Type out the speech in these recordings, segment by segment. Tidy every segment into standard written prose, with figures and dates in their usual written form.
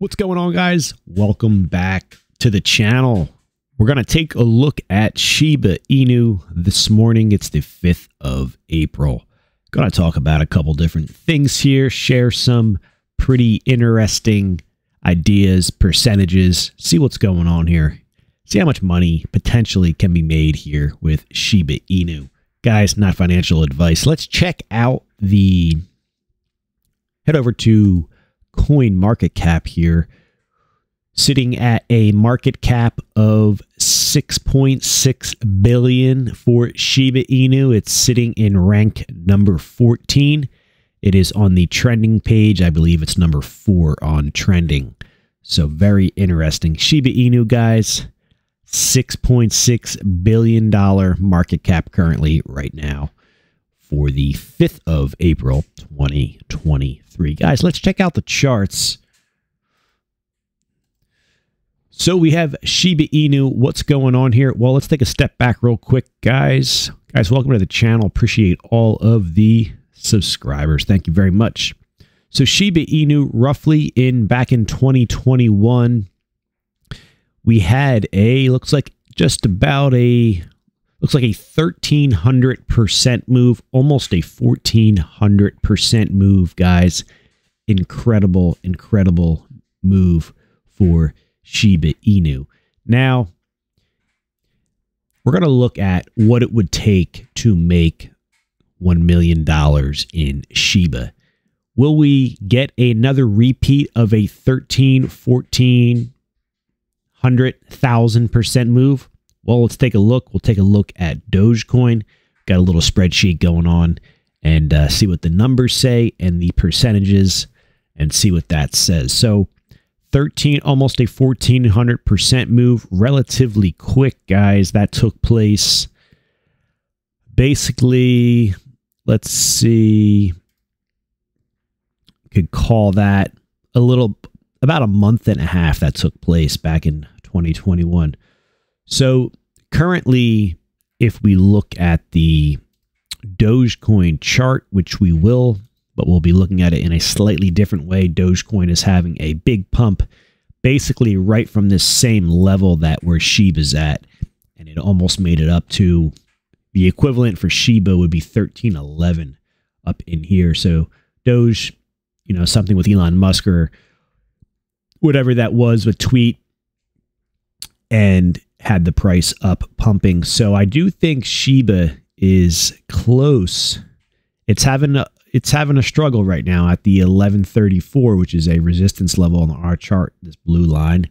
What's going on, guys? Welcome back to the channel. We're going to take a look at Shiba Inu this morning. It's the 5th of April. Going to talk about a couple different things here, share some pretty interesting ideas, percentages, see what's going on here, see how much money potentially can be made here with Shiba Inu. Guys, not financial advice. Let's check out head over to Coin market cap here, sitting at a market cap of 6.6 billion for Shiba Inu. It's sitting in rank number 14. It is on the trending page. I believe it's number 4 on trending. So very interesting. Shiba Inu, guys, $6.6 billion market cap currently right now for the 5th of April, 2023. Guys, let's check out the charts. So we have Shiba Inu. What's going on here? Well, let's take a step back real quick, guys. Guys, welcome to the channel. Appreciate all of the subscribers. Thank you very much. So Shiba Inu, roughly back in 2021, we had looks like a 1,300% move, almost a 1,400% move, guys. Incredible move for Shiba Inu. Now, we're going to look at what it would take to make $1 million in Shiba. Will we get another repeat of a 1,000% move? Well, let's take a look. We'll take a look at Dogecoin. Got a little spreadsheet going on and see what the numbers say and the percentages and see what that says. So almost a 1,400% move, relatively quick, guys. That took place basically, let's see, could call that about a month and a half that took place back in 2021. So currently, if we look at the Dogecoin chart, which we will, but we'll be looking at it in a slightly different way. Dogecoin is having a big pump, basically right from this same level that where Shiba's at. And it almost made it up to the equivalent for Shiba would be 1311 up in here. So Doge, something with Elon Musk or whatever that was, would tweet and had the price up pumping. So I do think Shiba is close. It's having a struggle right now at the 1134, which is a resistance level on our chart, this blue line.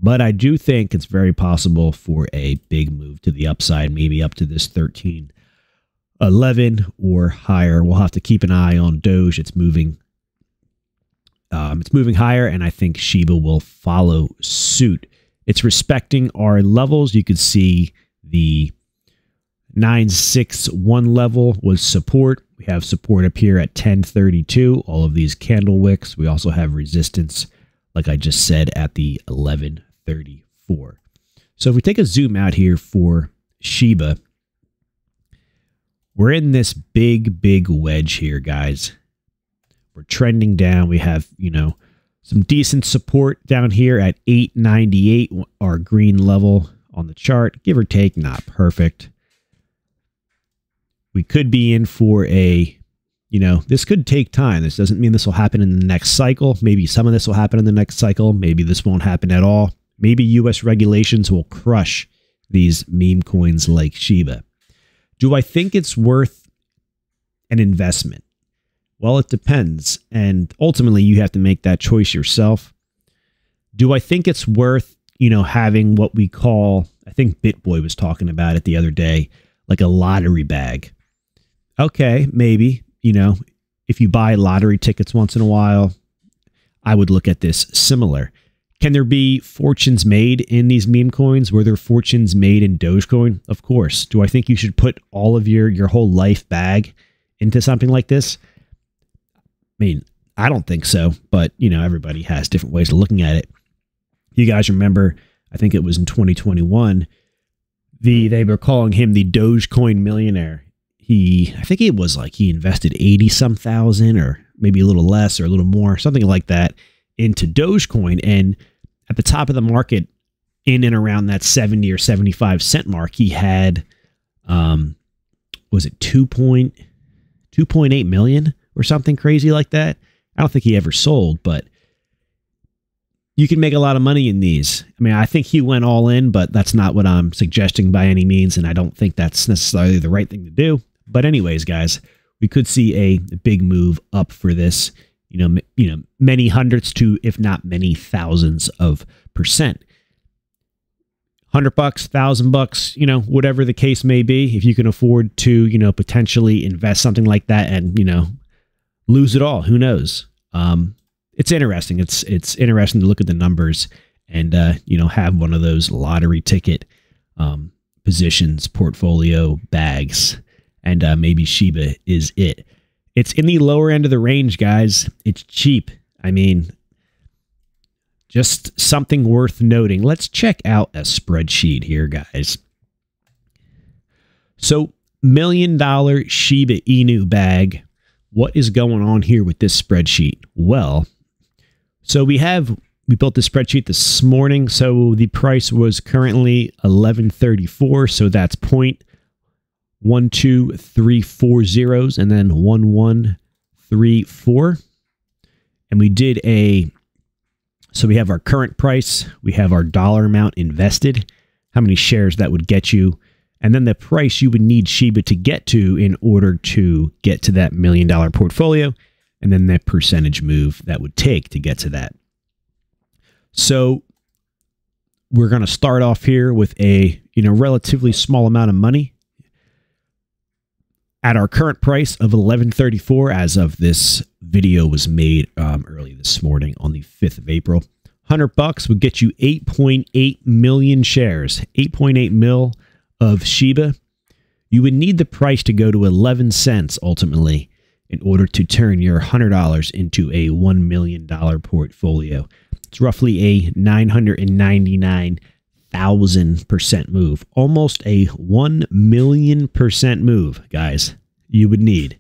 But I do think it's very possible for a big move to the upside, maybe up to this 1311 or higher. We'll have to keep an eye on Doge. It's moving higher, and I think Shiba will follow suit. It's respecting our levels. You could see the 961 level was support. We have support up here at 1032. All of these candle wicks. We also have resistance, like I just said, at the 1134. So if we take a zoom out here for Shiba, we're in this big wedge here, guys. We're trending down. We have, some decent support down here at 898, our green level on the chart, give or take, not perfect. We could be in for this could take time. This doesn't mean this will happen in the next cycle. Maybe some of this will happen in the next cycle. Maybe this won't happen at all. Maybe US regulations will crush these meme coins like Shiba. Do I think it's worth an investment? Well, it depends, and ultimately you have to make that choice yourself. Do I think it's worth, having what we call, I think BitBoy was talking about it the other day, like a lottery bag? Okay, maybe, if you buy lottery tickets once in a while, I would look at this similar. Can there be fortunes made in these meme coins? Were there fortunes made in Dogecoin? Of course. Do I think you should put all of your whole life bag into something like this? I mean, I don't think so, but, everybody has different ways of looking at it. You guys remember, I think it was in 2021, they were calling him the Dogecoin millionaire. I think it was like he invested 80-some thousand or maybe a little less or a little more, something like that, into Dogecoin, and at the top of the market, in and around that 70 or 75 cent mark, he had, was it 2.8 million or something crazy like that? I don't think he ever sold, but you can make a lot of money in these. I mean, I think he went all in, but that's not what I'm suggesting by any means, and I don't think that's necessarily the right thing to do. But anyways, guys, we could see a big move up for this, many hundreds to, if not many thousands of percent. $100, $1,000, whatever the case may be, if you can afford to, potentially invest something like that and, lose it all, who knows? It's interesting. It's interesting to look at the numbers and, have one of those lottery ticket positions, portfolio bags, and maybe Shiba is it. It's in the lower end of the range, guys. It's cheap. I mean, just something worth noting. Let's check out a spreadsheet here, guys. So, $1 million Shiba Inu bag. What is going on here with this spreadsheet? Well, so we built the spreadsheet this morning. So the price was currently 1134. So that's 0.1234 zeros and then 1134. And we did so we have our current price, we have our dollar amount invested, how many shares that would get you, and then the price you would need Shiba to get to in order to get to that $1 million portfolio, and then the percentage move that would take to get to that. So we're going to start off here with a relatively small amount of money. At our current price of $11.34, as of this video was made early this morning on the 5th of April, $100 would get you 8.8 million shares, 8.8 mil of Shiba. You would need the price to go to 11 cents ultimately in order to turn your $100 into a $1 million portfolio. It's roughly a 999,000% move, almost a 1 million% move, guys, you would need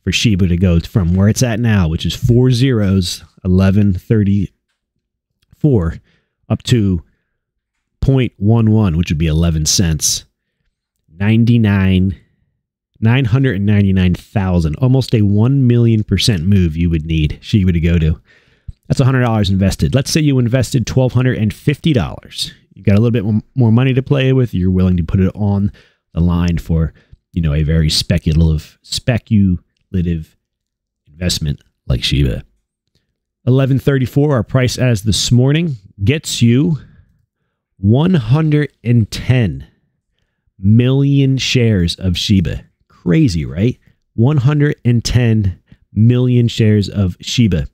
for Shiba to go from where it's at now, which is 4 zeros, 1134, up to 0.11, which would be 11 cents. 999,000, almost a 1 million% move you would need Shiba to go to. That's $100 invested. Let's say you invested $1,250. You got a little bit more money to play with. You're willing to put it on the line for, a very speculative investment like Shiba. 1134, our price as this morning, gets you 110 million shares of Shiba. Crazy, right? 110 million shares of Shiba.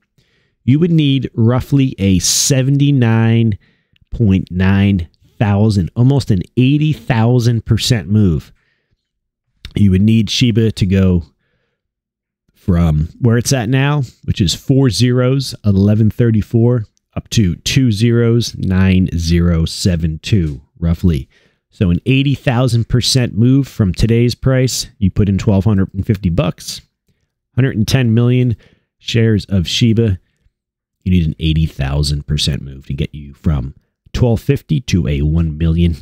You would need roughly a 79.9 thousand, almost an 80,000% move. You would need Shiba to go from where it's at now, which is 4 zeros, 1134, up to 2 zeros, 9072, roughly. So an 80,000% move from today's price. You put in $1,250, 110 million shares of Shiba. You need an 80,000% move to get you from $1,250 to a $1 million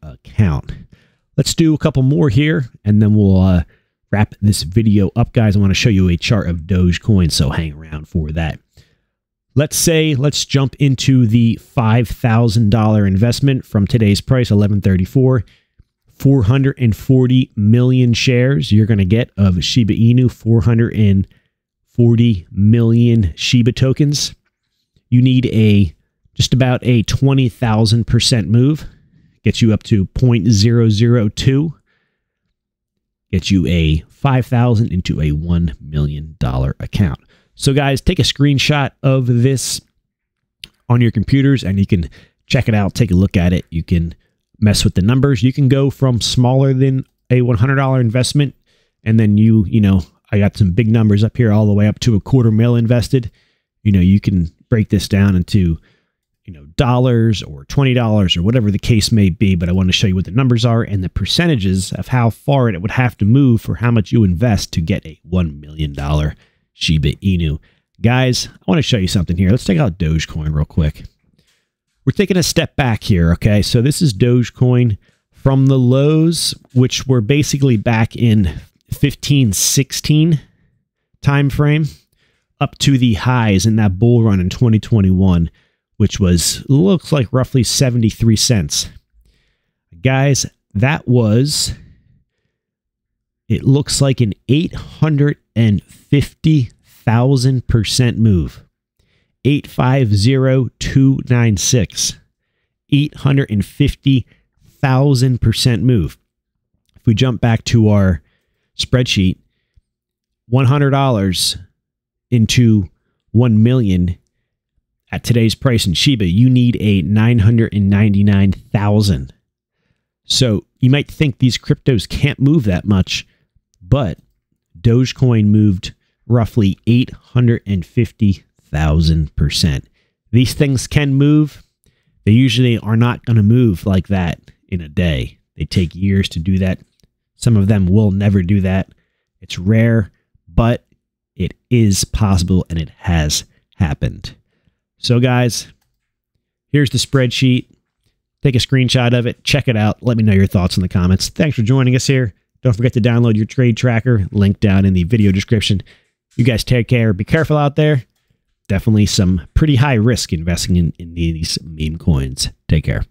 account. Let's do a couple more here, and then we'll wrap this video up, guys. I want to show you a chart of Dogecoin, so hang around for that. Let's jump into the $5,000 investment from today's price, $11.34. 440 million shares you're going to get of Shiba Inu, 440 million Shiba tokens. You need just about a 20,000% move. Gets you up to 0.002. Gets you a 5,000 into a $1 million account. So guys, take a screenshot of this on your computers and you can check it out, take a look at it. You can mess with the numbers. You can go from smaller than a $100 investment, and then I got some big numbers up here all the way up to $250,000 invested. You can break this down into dollars or $20 or whatever the case may be, but I want to show you what the numbers are and the percentages of how far it would have to move for how much you invest to get a $1 million Shiba Inu. Guys, I want to show you something here. Let's take out Dogecoin real quick. We're taking a step back here, okay? So this is Dogecoin from the lows, which were basically back in 15-16 time frame, up to the highs in that bull run in 2021, which looks like roughly 73 cents. Guys, that was, it looks like an 850,000% move. 850,296. 850,000% move. If we jump back to our spreadsheet, $100 into 1 million at today's price in Shiba, you need a 999,000. So you might think these cryptos can't move that much, but Dogecoin moved roughly 850,000%. These things can move. They usually are not going to move like that in a day. They take years to do that. Some of them will never do that. It's rare, but it is possible and it has happened. So guys, here's the spreadsheet. Take a screenshot of it. Check it out. Let me know your thoughts in the comments. Thanks for joining us here. Don't forget to download your trade tracker. Link down in the video description. You guys take care. Be careful out there. Definitely some pretty high risk investing in these meme coins. Take care.